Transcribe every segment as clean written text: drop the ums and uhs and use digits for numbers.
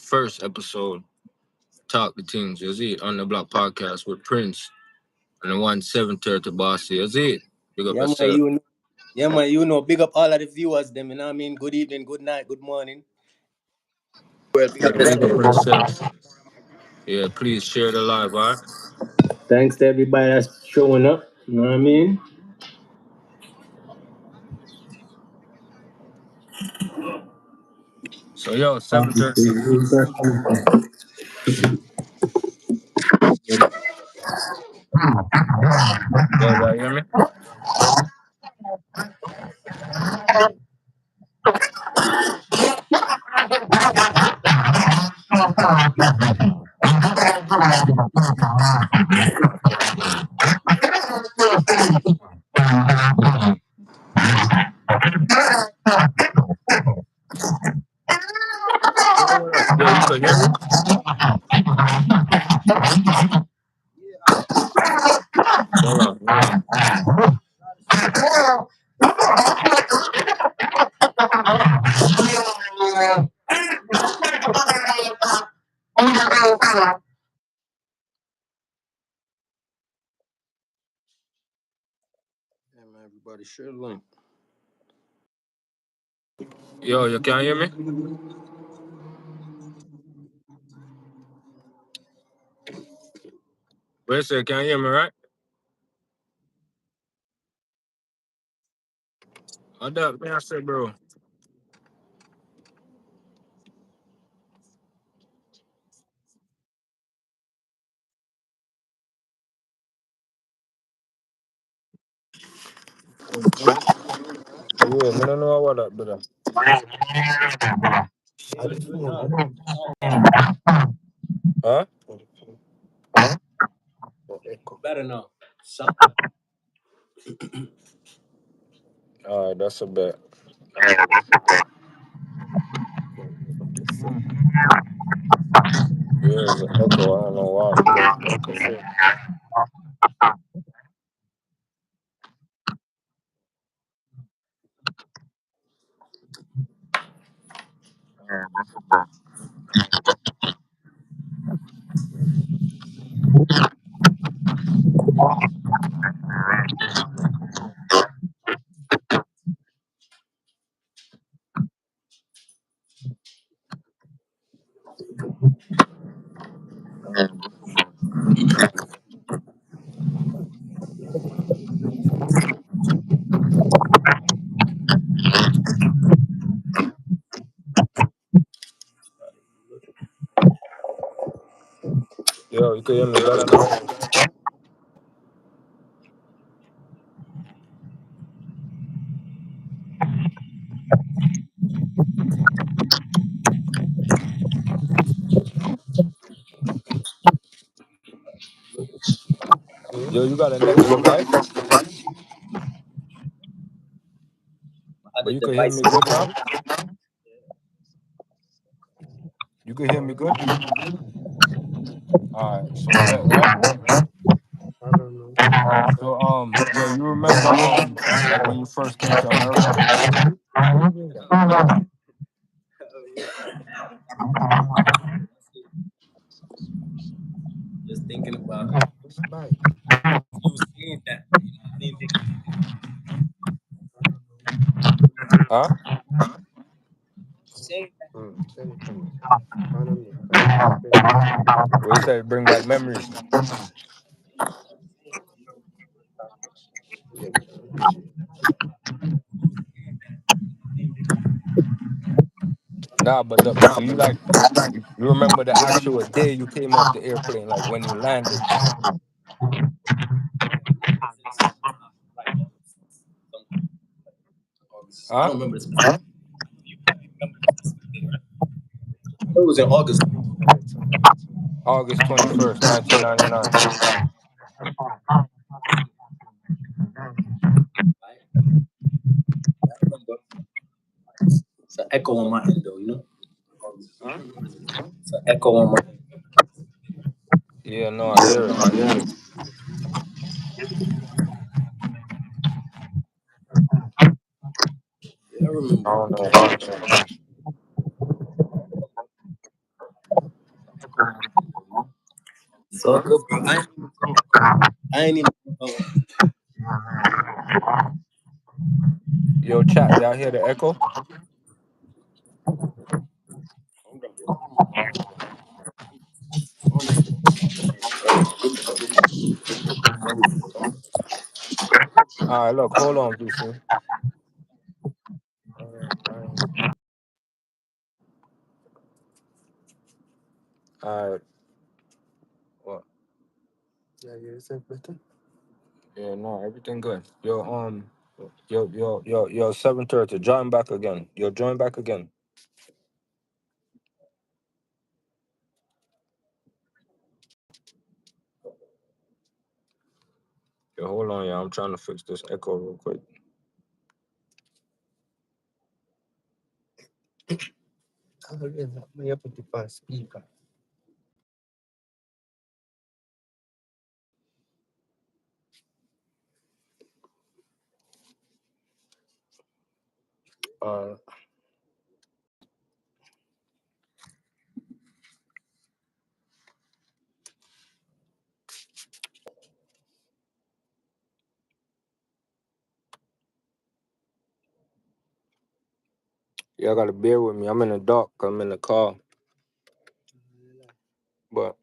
first episode, Talk the Things. Is it on the Block podcast with Prince and the 1730 Bossy. Is it? Big up Yeah, man, yourself. big up all of the viewers, them, you know what I mean? Good evening, good night, good morning. Well, big Yeah, up big up yourself. yourself. Yeah, please share the live, all right? Thanks to everybody that's showing up, you know what I mean? So, yo, 7:30. Yo, y'all hear me? Yo, you can hear me? Hold on. Yeah, man, everybody share the link. Yo, you can hear me? Wait a second, can you hear me, right? What up, man? I said, bro. Yeah, man, I don't know what up, brother. Huh? Better now. All right, that's a bet. Yeah, it's an echo. I don't know why. Yo, you can hear me better now? Yo, you got a negative vibe? But you can hear me good now? You can hear me good? Alright, so bet, right? So yo, you remember like when you first came to America? Just thinking about you saying that. You know what Huh? I mean? Saying that. What you said bring back memories. Nah, but so you like you remember the actual day you came off the airplane, like when you landed. I Huh? don't remember this. You probably remember this day, right? It was in August. August 21st, 1999. Right? I remember. It's an echo on my end, though, you know? It's an echo on my end. Yeah, no, I hear it. Yeah, I I remember. don't know why. all good, bro. I ain't even. Yo, chat, y'all hear the echo? Alright, look, hold on, DC. Alright, what? Yeah, no, everything good. Yo, 7:30. Join back again. Yo, join back again. Yo, hold on, yeah. I'm trying to fix this echo real quick. Uh, y'all gotta bear with me. I'm in the dark. I'm in the car. But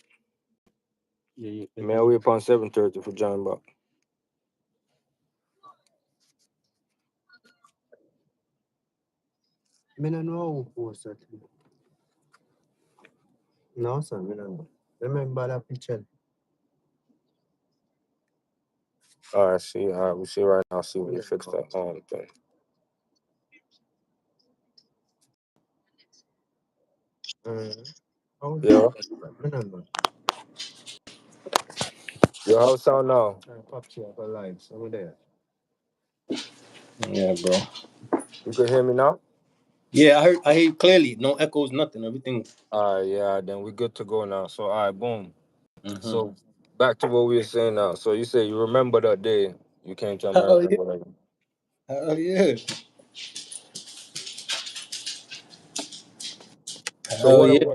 man, we upon 7:30 for John Buck. I don't know who posted it. No, sir, I don't know. Remember that picture? All right, see. All right, we see right now. See what you fix that thing. Oh, Yo, remember. yo, how it sound now? Pop up alive, so there. Yeah, bro. You can hear me now? Yeah, I hear you clearly. No echoes, nothing. Everything. All right, yeah, then we good to go now. So, all right, boom. Mm-hmm. So, back to what we were saying now. So, you say you remember that day you came to Hell America, yeah. whatever. Hell yeah. So, Hell yeah.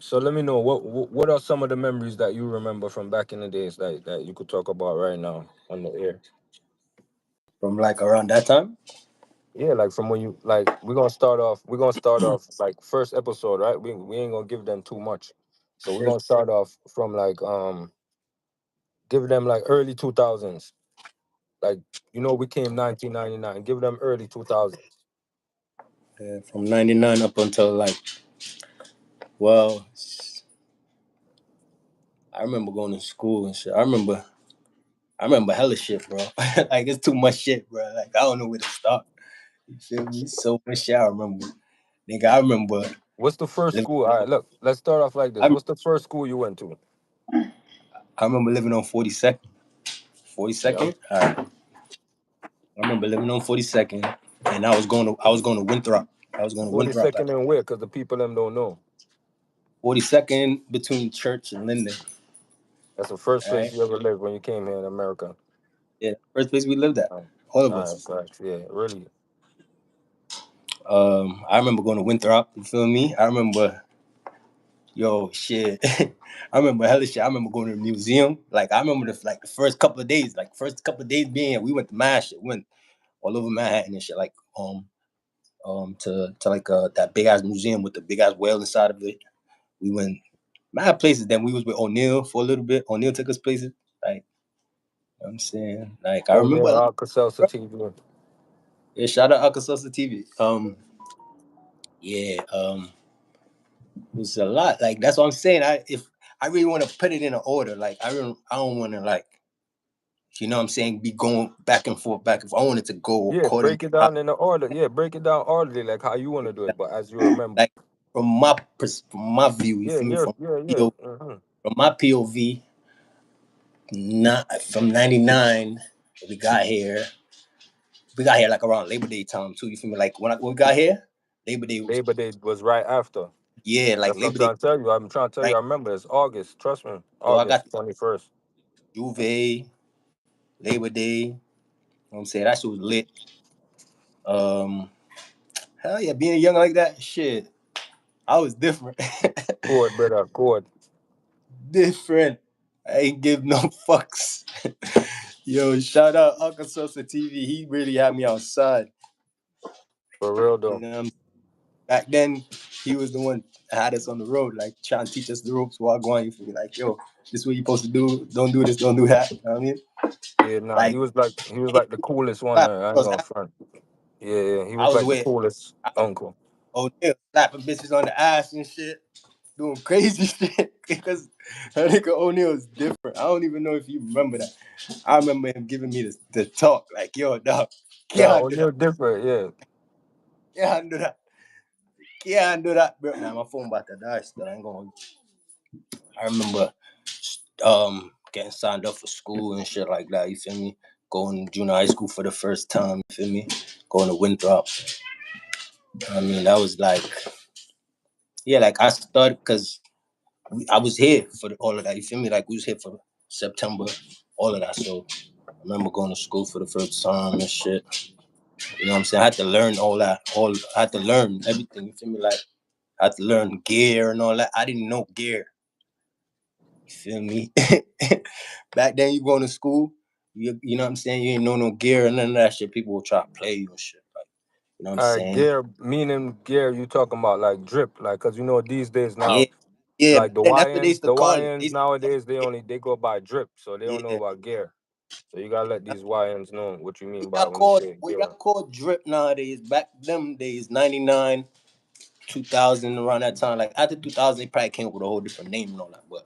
so let me know what are some of the memories that you remember from back in the days that you could talk about right now on the air? From like around that time. Yeah, like from when you we're gonna start off like first episode, right? We ain't gonna give them too much. So we're First, gonna start off from give them like early 2000s. Like, we came 1999. Give them early 2000s. from '99 up until like, well, I remember going to school and shit. I remember hella shit, bro. Like it's too much shit, bro. Like I don't know where to start. You feel me? So much shit I remember. Nigga, I remember. What's the first Living, school? All right, look, let's start off like this. I, What's the first school you went to? I remember living on 42nd. Yeah. 42nd. All right. I remember living on 42nd, and I was going to Winthrop. I was going to Winthrop. 42nd and where? Because the people them don't know. 42nd between Church and Linden. That's the first All place right. you ever lived when you came here in America. Yeah. First place we lived at. All All of right, us. correct. Yeah, really. I remember going to Winthrop. You feel me? I remember, yo, shit. I remember hella shit. I remember going to the museum. Like I remember the first couple of days. Like first couple of days being here, we went to Mash. Shit. We went all over Manhattan and shit. Like to like that big ass museum with the big ass whale inside of it. We went mad places. Then we was with O'Neal for a little bit. O'Neal took us places. Like, you know what I'm saying? Like I Oh, remember a near lot, Alka-Seltzer bro. TV. Yeah, shout out Arkansas TV. Yeah, it was a lot. Like that's what I'm saying. If I really want to put it in an order, like I don't want to like, you know what I'm saying, be going back and forth, back and forth. I want it to go Yeah, according break to it down in the order. Yeah, break it down orderly, like how you want to do it, but as you remember. like from my view, you Yeah, feel me? yeah, yeah, yeah. From my POV, not from '99. We got here. We got here like around Labor Day time too. You feel me? Like when we got here, Labor Day was Labor Day was right after. yeah, like That's what I'm Labor Day, trying to tell you. I'm trying to tell you. right? I remember it's August. Trust me, So I got August 21st. Juve, Labor Day. You know what I'm saying? That shit was lit. Um, hell yeah, being young like that, shit. I was different. Chord, brother, chord. Different. I ain't give no fucks. Yo, shout out Uncle Sosa TV. He really had me outside. For real You though. know, back then he was the one that had us on the road, like trying to teach us the ropes while going. You feel me? Like, yo, this is what you supposed to do. Don't do this. Don't do that. You know what I mean? Yeah, nah, Like, he was like the coolest one there. I ain't gonna front. Yeah, yeah, he I was was like the with coolest uncle. O'Neal slapping bitches on the ass and shit, doing crazy shit because that nigga O'Neal is different. I don't even know if you remember that. I remember him giving me the talk, like, yo, dog, Nah, can't do that. O'Neal different, yeah. Can't do that. Can't do that, bro. Now my phone about to die still. I ain't gonna. I remember getting signed up for school and shit like that, you feel me? Going to junior high school for the first time, you feel me? Going to Winthrop. I mean, that was like, yeah, like I started because I was here for all of that. You feel me? Like we was here for September, all of that. So I remember going to school for the first time and shit. You know what I'm saying? I had to learn all that. I had to learn everything. You feel me? Like I had to learn gear and all that. I didn't know gear. You feel me? Back then, you going to school. You know what I'm saying? You ain't know no gear and none of that shit. People will try to play you and shit. Like you know what I'm saying? Gear, meaning gear, you talking about like drip, like, cause you know these days Yeah, now, yeah. like Back then, that's what they used to The call it. They YNs used to call nowadays they go by drip, so they don't it, know yeah. about gear. So you gotta let these YNs know what you mean What by y'all when you call say what gear. y'all call drip nowadays? Back them days, 99, 2000, around that time. Like after 2000, they probably came up with a whole different name and all that. But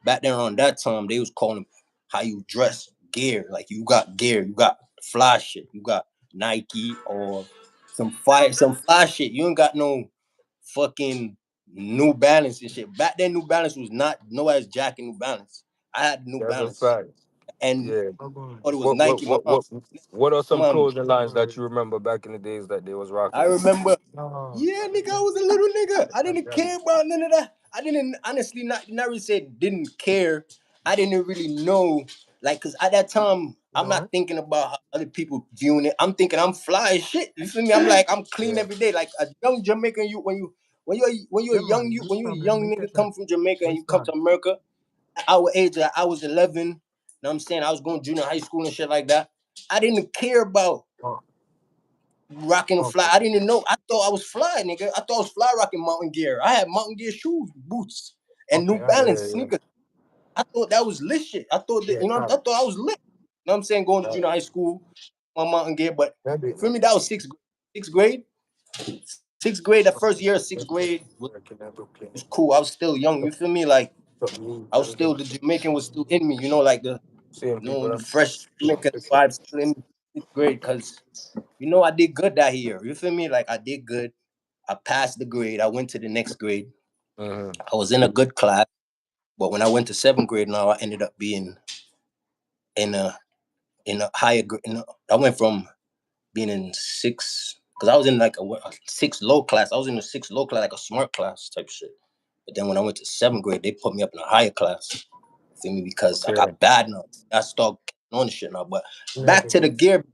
back then, around that time, they was calling how you dress gear. Like you got gear, you got fly shit, you got Nike or some fly shit. You ain't got no fucking New Balance and shit. Back then, New Balance was not nobody's jacking New Balance. I had New That's a Balance, fact. and Yeah. thought it was What what Nike. what what what are some Mom, clothing lines that you remember back in the days that they was I rocking? remember. No, Yeah, nigga, I was a little nigga. I didn't care about none of that. I didn't honestly not really say didn't care. I didn't really know, like, cause at that time I'm not no, thinking about how other people viewing it. I'm thinking I'm fly as shit. You feel me? I'm like I'm clean Yeah. every day, like a young Jamaican. You when you're yeah, a young man, you this when you're a time let young me nigga get that. come from Jamaica and Where's you come that? to America. At our age, I was 11. You know what I'm saying? I was going junior high school and shit like that. I didn't care about Oh, rocking a fly. okay, I didn't even know. I thought I was fly, nigga. I thought I was fly rocking mountain gear. I had mountain gear shoes, boots, and okay, New I Balance Yeah, yeah. sneakers. I thought that was lit shit. I thought that, yeah, I thought I was lit. You know what I'm saying? Going to junior high school, my mountain gear. But that it for now. me, that was sixth grade. Sixth grade. Sixth grade, the first year of sixth grade Working at Brooklyn. was cool. I was still young. You feel me? Like Got me, I was still the Jamaican was still in me. You know, like Seeing people the them. fresh Jamaican vibes still in me. Sixth grade, cause I did good that year. You feel me? Like I did good. I passed the grade. I went to the next grade. Mm-hmm. I was in a good class, but when I went to seventh grade, now I ended up being in a higher grade. I went from being in six because I was in like a six low class. I was in a six low class, like a smart class type shit. But then when I went to seventh grade, they put me up in a higher class. Feel me? Because I Okay. got bad now. I started on the shit now. But yeah, back to the gear,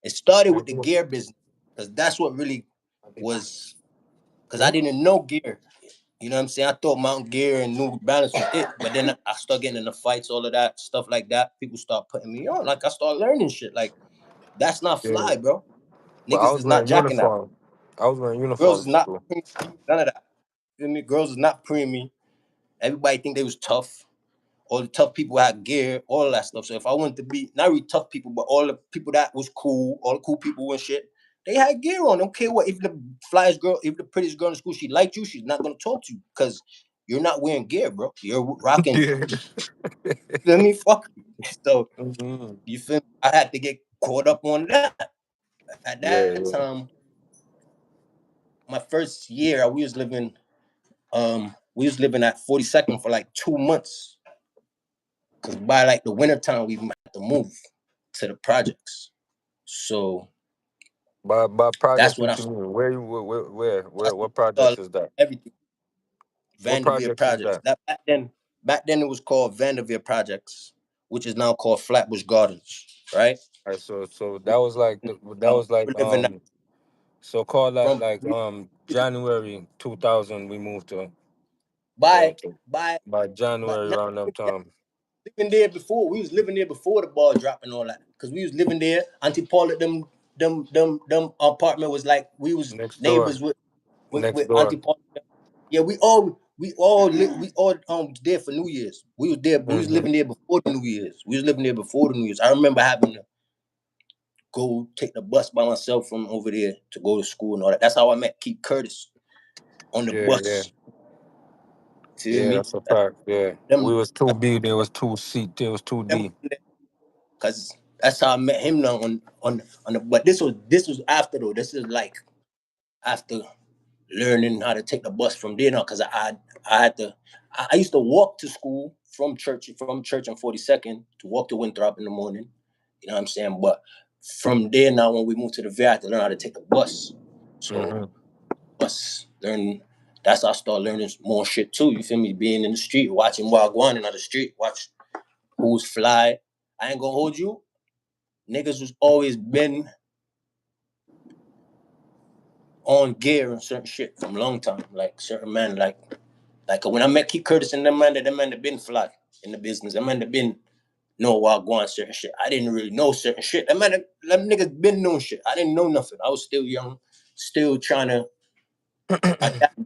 it started I with the do. gear business because that's what really I did that. was. Because I Yeah, didn't know gear. You know what I'm saying? I thought Mountain Gear and New Balance was it, but then I started getting in the fights, all of that stuff like that. People start putting me on. Like I started learning shit. Like that's not Yeah. fly, bro. But I Niggas was is not wearing jacking that. uniform. I was wearing Girls uniform is to not school. none of that. Feel me? Girls is not pre me. Everybody think they was tough. All the tough people had gear, all of that stuff. So if I wanted to be not really tough people, but all the people that was cool, all the cool people and shit, they had gear on. Don't care what if the flyest girl, if the prettiest girl in school, she liked you, she's not gonna talk to you because you're not wearing gear, bro. You're rocking. Yeah. Feel me? Fuck you. So Mm-hmm. you feel me? I had to get caught up on that. At that Yeah, yeah. time, my first year, we was living at 42nd for like 2 months. Cause by like the winter time, we had to move to the projects. So By that's projects, when I what you mean? Where you that's when what I started projects is that? everything. What Vanderveer projects is Projects. that? That back then it was called Vanderveer Projects, which is now called Flatbush Gardens, right? All right, so that was like that Uh, was like we're living so call that from like January 2000 we moved by to by by by January not around that time. living there before. We was living there before the ball drop and all that. Cause we was living there. Auntie Paula, them apartment was like we was Next door. neighbors with Next Auntie door. Paula. Yeah, we all there for New Year's. We was there. We was Mm-hmm. living there before the New Year's. We was living there before the New Year's. I remember having to go take the bus by myself from over there to go to school and all that. That's how I met Keith Curtis on the Yeah, yeah. bus. Feel Yeah, me? that's a fact. Yeah. We Them, was 2B, there was 2C, there was them, 2D. cause that's how I met him now on the. But this was after though. This is like after learning how to take the bus from there now. Cause I had to. I used to walk to school from church on 42nd to walk to Winthrop in the morning. You know what I'm saying? But from there now, when we moved to the Valley, I had to learn how to take the bus. So Mm-hmm. bus learn. That's how I started learning more shit too. You feel me? Being in the street, watching Wagwan in the street, watch who's fly. I ain't gonna hold you. Niggas was always been on gear and certain shit from long time. Like certain man, like when I met Keith Curtis and them man that been fly in the business. Them man that been know Wagwan certain shit. I didn't really know certain shit. Them niggas been knowing shit. I didn't know nothing. I was still young, still trying to adapt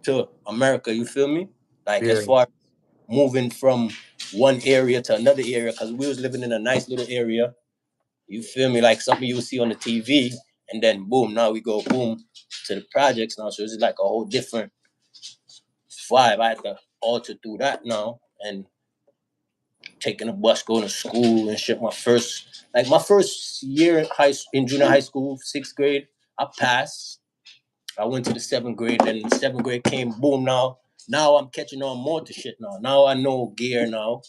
to America. You feel me? Like as Yeah. far moving from one area to another area because we was living in a nice little area. You feel me? Like something you would see on the TV, and then boom, now we go boom to the projects now. So it's like a whole different vibe. I had to alter through that now, and taking a bus, going to school and shit. My first year in junior high school, 6th grade, I passed. I went to the 7th grade, then the 7th grade came, boom. Now I'm catching on more to shit now. Now I know gear now.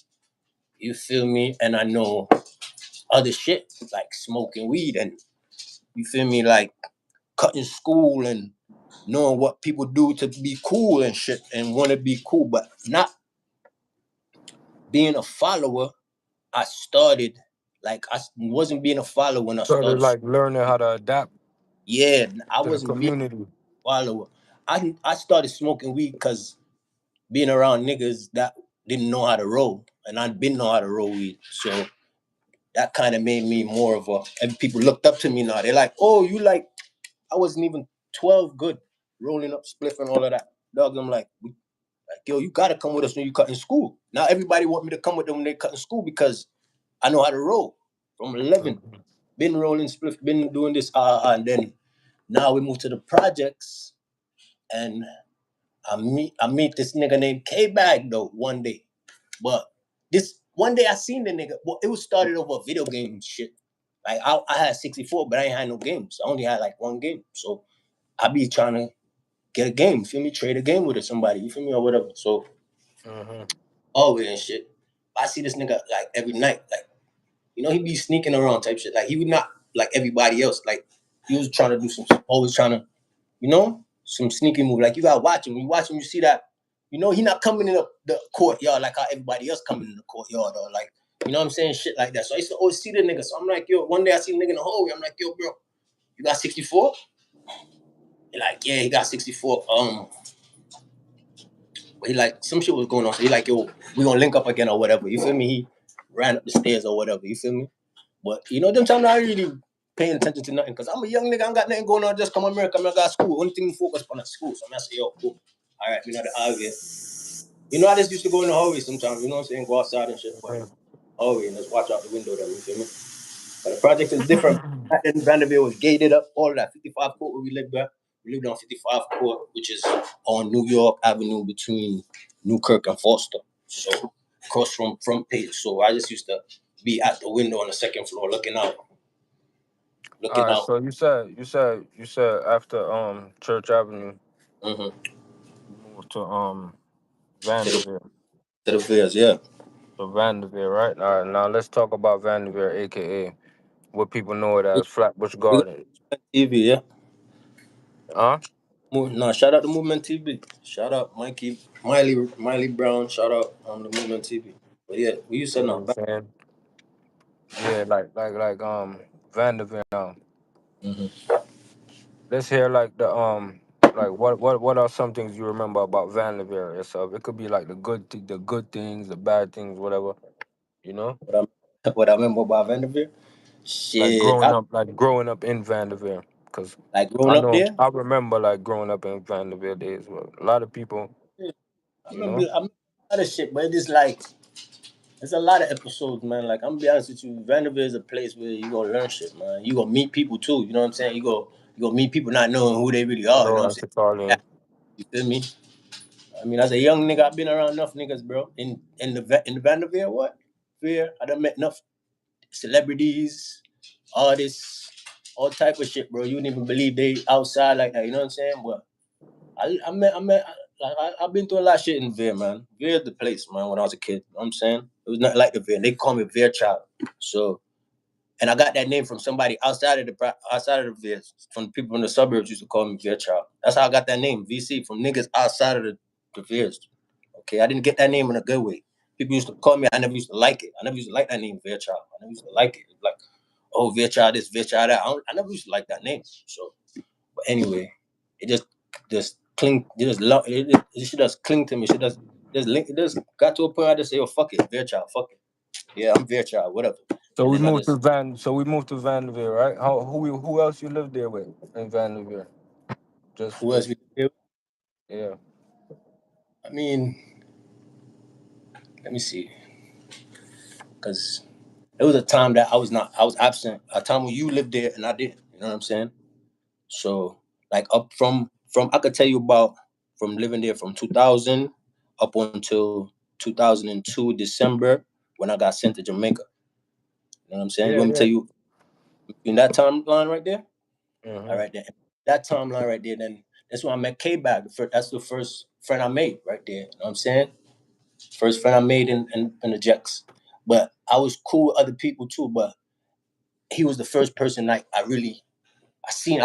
You feel me? And I know other shit like smoking weed and you feel me, like cutting school and knowing what people do to be cool and shit and want to be cool, but not being a follower. I started like I wasn't being a follower when I Started started. like learning how to adapt Yeah, I to the wasn't being community. a follower. I started smoking weed because being around niggas that didn't know how to roll, and I'd been know how to roll weed, so that kind of made me more of a. And people looked up to me now. They're like, "Oh, you like?" I wasn't even 12 good, rolling up, spliff and all of that. Dog, I'm like, yo, you gotta come with us when you cut in school. Now everybody want me to come with them when they cut in school because I know how to roll. From 11, Mm-hmm. been rolling, spliff, been doing this, and then now we move to the projects, and I meet this nigga named K Bag though one day, but this one day I seen the nigga. Well, it was started over video game shit. Like I had 64, but I ain't had no games. I only had like one game, so I be trying to get a game. You feel me? Trade a game with somebody. You feel me or whatever. So Mm-hmm. always and shit. I see this nigga like every night. Like he be sneaking around type shit. Like he would not like everybody else. Like he was trying to do some, always trying to, some sneaky move. Like you gotta watch him. When you watch him, you see that, he not coming in the courtyard like how everybody else coming in the courtyard or like, you know what I'm saying? Shit like that. So I used to always see the nigga. So I'm like, yo, one day I see the nigga in the hallway. I'm like, yo, bro, you got 64? He like, yeah, he got 64. But he like, some shit was going on. So he like, yo, we gonna link up again or whatever. You feel me? He ran up the stairs or whatever. You feel me? But them times I ain't really paying attention to nothing because I'm a young nigga. I ain't got nothing going on. Just come to America. I got school. Only thing focus on is school. So I'm say, yo, cool. All right, we know the hallway. I just used to go in the hallway sometimes. You know what I'm saying? Go outside and shit. But hallway and just watch out the window. Then you feel me? But the project is different. Back then, Vanderbilt was gated up. All of that 55 court where we lived at. We lived on 55 court, which is on New York Avenue between Newkirk and Foster. So across from front page. So I just used to be at the window on the second floor looking out. All Looking right, out. so you said after Church Avenue, Mm-hmm. you moved to To the Vanderveer. to the Bears, yeah. So Vanderveer, right? All right, now let's talk about Vanderveer, aka what people know it as Flatbush We got Garden. TV, yeah. Huh? No, shout out to Movement TV. Shout out Miley Brown. Shout out the Movement TV. But yeah, we used You to know know. what I'm saying? Yeah, like Vanderveer now. Mm-hmm. Let's hear like like what are some things you remember about Vanderveer itself? It could be like the good things, the bad things, whatever. You know, What I remember about Vanderveer, shit, like growing up in Vanderveer, because like I growing up know there. I remember like growing up in Vanderveer days. Where a lot of people, Yeah, you know, I remember a lot of shit, but it's like it's a lot of episodes, man. Like I'm gonna be honest with you, Vanderbilt is a place where you gonna learn shit, man. You gonna meet people too. You know what I'm saying? You gonna meet people not knowing who they really are. You know hello, what I'm saying? Auntie Carlene. You feel me? I mean, as a young nigga, I've been around enough niggas, bro. In the Vanderbilt, what? Fear. I done met enough celebrities, artists, all type of shit, bro. You wouldn't even believe they outside like that. You know what I'm saying? But I met, like, I've been through a lot of shit in Veer, man. Veer's the place, man, when I was a kid. You know what I'm saying? It was not like the Veer. They call me Veer Child. So, and I got that name from somebody outside of the Veer. From people in the suburbs used to call me Veer Child. That's how I got that name, VC, from niggas outside of the Veers. Okay, I didn't get that name in a good way. People used to call me. I never used to like it. I never used to like that name, Veer Child. I never used to like it. Like, oh, Veer Child this, Veer Child that. I never used to like that name. So, but anyway, it just cling, it just love, it should just cling to me. Just link. It just got to a point I just say, oh fuck it, Veer Child, fuck it. Yeah, I'm Veer Child, whatever. So And we then I moved to just Vanderveer, right? Who else you lived there with in Vanderveer? who else Just we do? yeah. I mean, let me see, because it was a time that I was absent. A time when you lived there and I didn't. You know what I'm saying? So like up from I could tell you about from living there from 2000 up until 2002 December when I got sent to Jamaica. You know what I'm saying? You Yeah, want me to yeah. tell you in that timeline right there? All Mm-hmm. right, then that timeline right there, then that's when I met K Bag. That's the first friend I made right there. You know what I'm saying? First friend I made in the Jacks. But I was cool with other people too, but he was the first person like I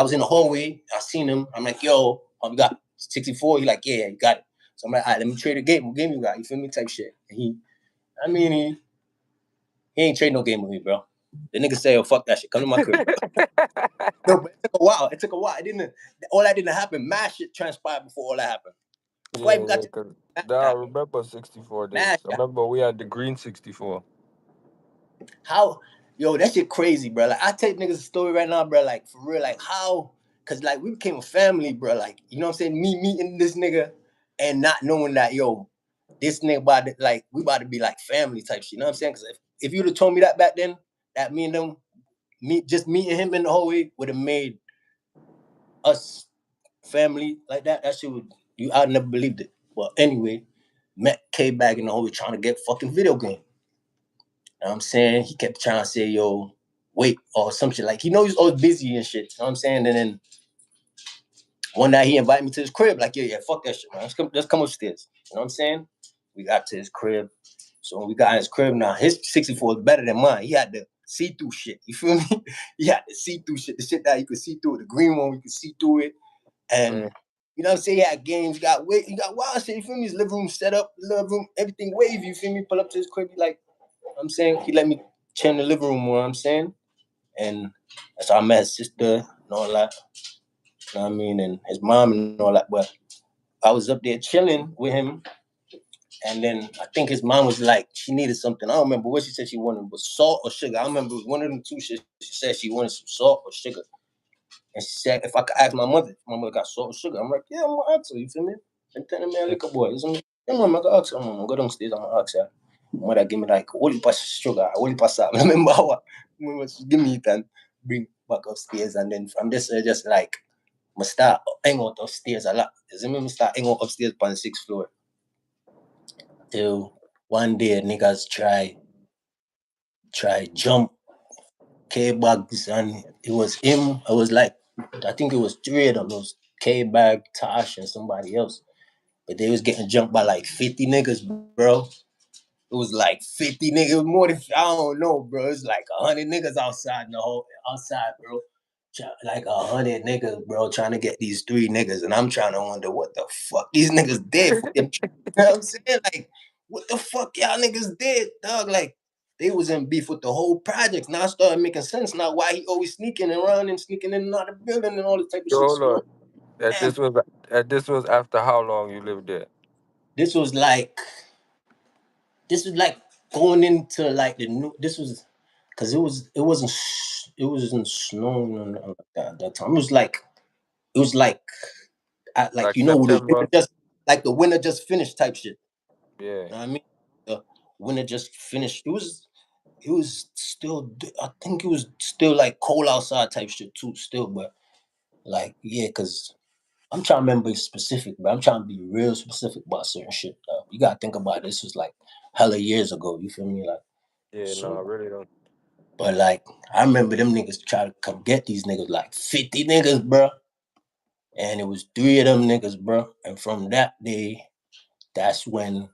was in the hallway, I seen him, I'm like, yo, we got 64. He like, yeah, you got it. So I'm like, all right, let me trade a game. What game you got? You feel me? Type shit. And I mean, he ain't trade no game with me, bro. The nigga say, oh, fuck that shit. Come to my crib, bro. No, but it took a while. It took a while. It didn't. All that didn't happen. Mad shit transpired before all that happened. Before I Yeah, even got yeah. to Cause that shit I happened. remember 64 Mad days. I shit. remember we had the green 64. How, yo, that shit crazy, bro. Like I take niggas a story right now, bro. Like for real, like how, cause like we became a family, bro. Like you know what I'm saying? Me meeting this nigga and not knowing that, yo, this nigga about to, like we about to be like family type shit. You know what I'm saying? Cause if you'd have told me that back then, that me and them, just meeting him in the hallway would have made us family like that. That shit would I'd never believed it. But anyway, met K Bag in the hallway trying to get fucking video game. You know what I'm saying? He kept trying to say, yo, wait, or some shit. Like, he knows he's always busy and shit. You know what I'm saying? And then one night he invited me to his crib. Like, yeah, fuck that shit, man. Let's come upstairs. You know what I'm saying? We got to his crib. So when we got in his crib now, his 64 is better than mine. He had the see-through shit. You feel me? He had the see-through shit. The shit that you could see through it. The green one, we could see through it. And Mm. you know what I'm saying? He had games, he got wild shit. You feel me? His living room set up, living room, everything wavy. You feel me? Pull up to his crib, he like, I'm saying he let me chill in the living room. You know what I'm saying, and that's how I met his sister and all that. You know what I mean, and his mom and all that. But I was up there chilling with him, and then I think his mom was like, she needed something. I don't remember what she said she wanted, was salt or sugar. I remember one of them two shit. She said she wanted some salt or sugar, and she said if I could ask my mother got salt or sugar. I'm like, yeah, I'm gonna ask her. You feel me? And tell me, liquor boy. Yeah, mom, I can ask her. I'm gonna go downstairs. I'm gonna ask her. Mother give me like holy pass sugar, holy pass up. Remember what? Remember she give me it and bring back upstairs, and then from this just like I start hang out upstairs a lot. You see me? I start hang out upstairs on the 6th floor till one day niggas try jump K bags and it was him. I was like I think it was three of them. It was K bag, Tosh, and somebody else. But they was getting jumped by like 50 niggas, bro. It was like 50 niggas. It was more than I don't know, bro. It's like 100 niggas outside in the whole outside, bro. Like 100 niggas, bro, trying to get these three niggas, and I'm trying to wonder what the fuck these niggas did for them. You know what I'm saying? Like, what the fuck y'all niggas did, dog? Like, they was in beef with the whole project. Now I started making sense. Now why he always sneaking around and sneaking in and out of the building and all this type of Yo, shit. hold So on. And this was after how long you lived there? This was like this was like going into like the new. This was because it wasn't snowing or nothing like that at that time. It was like like Like you know the winter September? just like the winter just finished type shit. Yeah. You know what I mean? The winter just finished. It was still I think it was still like cold outside type shit too still, but like yeah, because I'm trying to remember specific, but I'm trying to be real specific about certain shit. You gotta think about it. This was like hella years ago. You feel me? Like Yeah, no, I so, really don't. but like I remember them niggas try to come get these niggas like 50 niggas, bro. And it was three of them niggas, bro. And from that day, that's when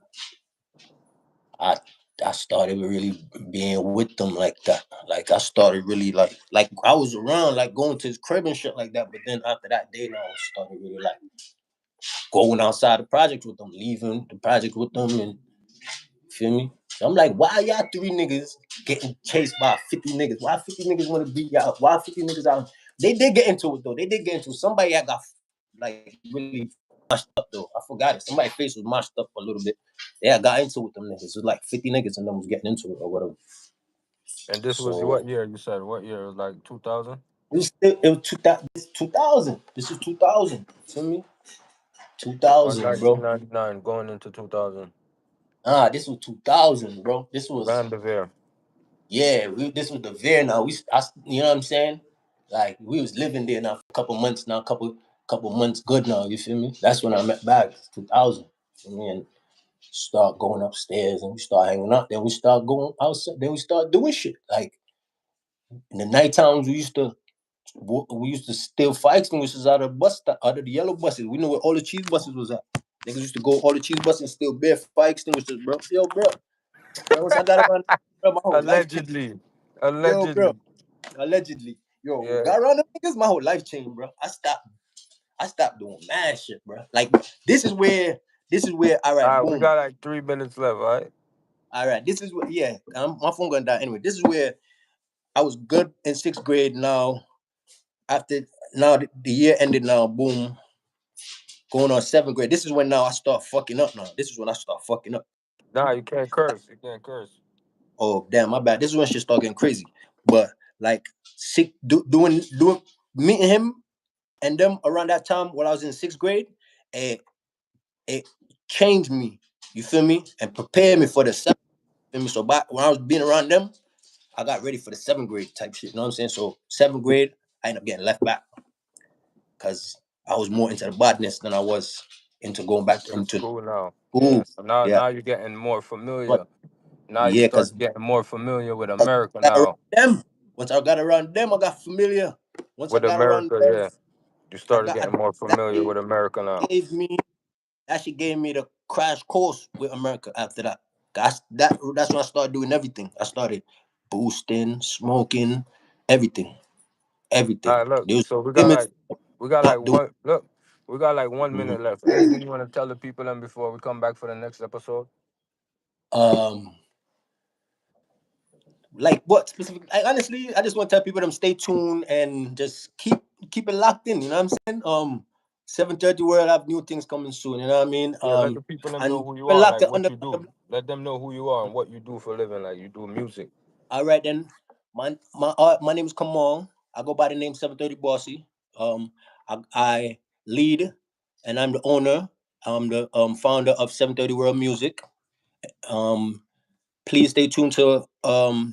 I I started really being with them like that. Like I started really like I was around like going to his crib and shit like that. But then after that day, now I started really like going outside the project with them, leaving the project with them, and feel me. So I'm like, why y'all three niggas getting chased by 50 niggas? Why 50 niggas want to beat y'all? Why 50 niggas out? They did get into it though. They did get into it. Somebody that got like really mashed up though. I forgot it. Somebody's face was mashed up a little bit. They had got into it with them niggas. It was like 50 niggas and them was getting into it or whatever. And this was what So year you said? What year? It was like 2000? it was 2000. This is 2000. Feel me? Or 2000, bro. 1999 going into 2000. This was 2000, bro. This was Vanderveer. yeah. This was the Veer now. You know what I'm saying? Like we was living there now for a couple months now, couple months good now. You feel me? That's when I met back 2000. Feel me? And start going upstairs and we start hanging out. Then we start going outside. Then we start doing shit like in the night times. We used to steal fire extinguishers out of out of the yellow buses. We know where all the cheese buses was at. Niggas used to go all the cheese buses and steal bare fire extinguishers, bro. Yo, bro. Once I got around, bro, my whole life changed. Allegedly. Yo, bro. Allegedly. Allegedly. Yo, Yeah. got around them niggas, my whole life changed, bro. I stopped doing mad shit, bro. Like this is where all All right, right, we boom. got like 3 minutes left, all right? All right, this is what yeah. My phone gonna die anyway. This is where I was good in sixth grade. Now after the year ended now, boom, going on seventh grade. This is when now I start fucking up. Now this is when I start fucking up. Nah, you can't curse. You can't curse. Oh damn, my bad. This is when shit start getting crazy. But like doing meeting him and them around that time when I was in sixth grade, it it changed me. You feel me? And prepared me for the seventh. Feel me? So back when I was being around them, I got ready for the seventh grade type shit. You know what I'm saying? So seventh grade, I ended up getting left back because I was more into the badness than I was into going back To the into school now. Yeah. school. So now Yeah, now you're getting more but familiar. Now you yeah, start because getting more familiar with America got around now. them. Once I got around them, I got familiar. Once I With got around America, them, yeah. You started getting more that familiar shit with America now. gave me the crash course with America after that. That's when I started doing everything. I started boosting, smoking, everything, All everything. right, look. There was So limits. we got like Stop doing. one look. We got like 1 minute Mhm. left. Anything you want to tell the people then before we come back for the next episode? Um, like what specific? Honestly, I just want to tell people to stay tuned and just keep it locked in. You know what I'm saying? 7:30 World have new things coming soon. You know what I mean? Yeah, let the people them know And who keep you it are, locked like in what you do. Let them know who you are and what you do for a living. Like you do music. All right then. My name is Kamal. I go by the name 730 Bossy. I lead and I'm the owner. I'm the founder of 730 World Music. Um, please stay tuned to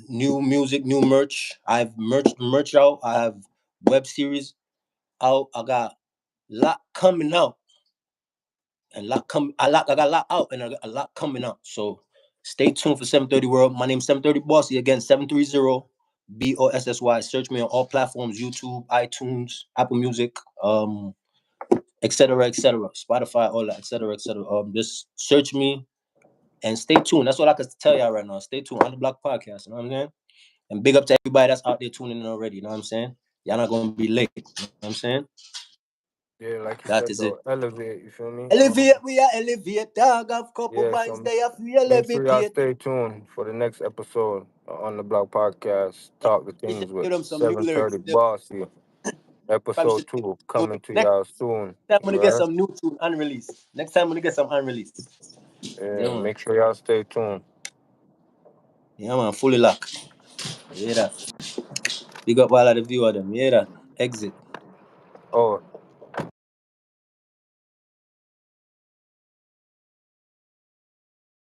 new music, new merch. I've merch out. I have web series out. I got a lot coming out and I got a lot out and I got a lot coming out. So stay tuned for 730 World. My name's 730 Bossy again, 730 BOSSY. Search me on all platforms, YouTube, iTunes, Apple Music, etc., Spotify, all that, etc. Just search me and stay tuned. That's all I can tell y'all right now. Stay tuned on the Block Podcast. You know what I'm saying? And big up to everybody that's out there tuning in already. You know what I'm saying? Y'all not gonna be late. You know what I'm saying? Yeah, like you That said is it. though, elevate. You feel me? Elevate, we are elevate. Dog have couple Yeah. minds So they have to make sure y'all elevate. stay tuned for the next episode on the Block Podcast. Talk the Give things with them some new lyrics. 730 Bossy. Probably Episode should 2 do coming it. to Next y'all soon. time I'm You gonna get heard? some new tune unreleased. Next time I'm gonna get some unreleased. Yeah, Yeah, man. make sure y'all stay tuned. Yeah, man. Fully locked. You hear that? Big up all of the viewer them. You hear that, man? Exit. Oh,